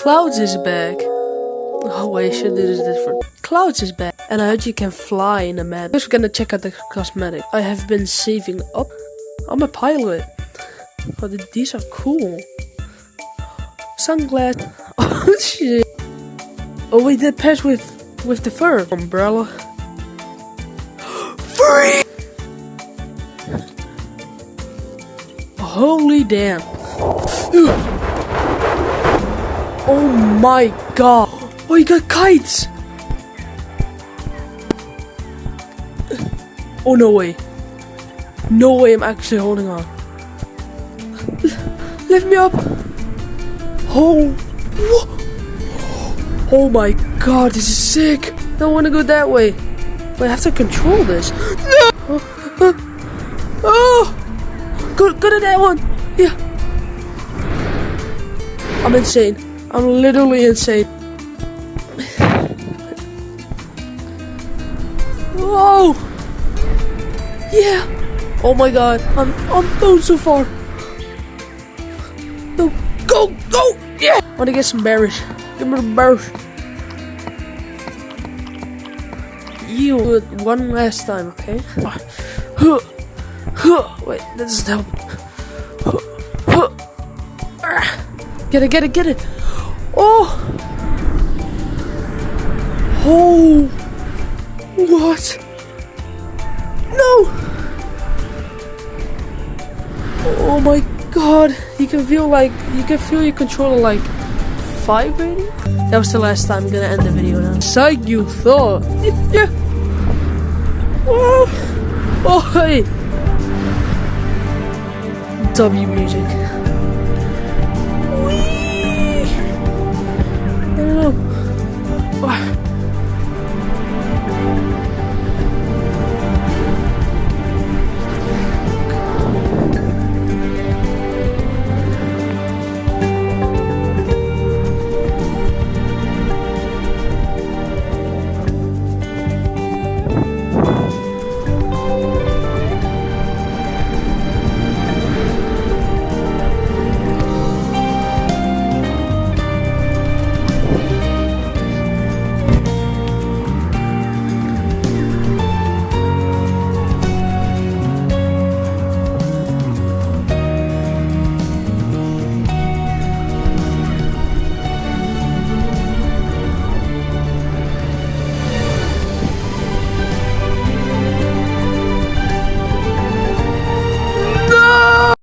Clouds is back. Oh wait, I should do this different. Clouds is back, and I heard you can fly in the map. First we're gonna check out the cosmetic. I have been saving up. I'm a pilot. Oh, these are cool. Sunglasses. Oh shit. Oh wait, that pairs with the fur. Umbrella. Free! Holy damn. Oh my god. Oh, you got kites. Oh, no way. No way I'm actually holding on. Lift me up. Oh. Oh my god, this is sick. I don't want to go that way. Wait, I have to control this. No. Oh. Go to that one. Yeah. I'm insane. I'm literally insane. Whoa! Yeah! Oh my god, I'm going so far. No, go! Yeah! I wanna get some berries. Give me the berries. You do it one last time, okay? Wait, that doesn't help. Get it! Oh! Oh! What? No! Oh my god! You can feel your controller like vibrating. That was the last time. I'm gonna end the video now. Psych, you thought? Yeah. Oh! Oh hey! W music.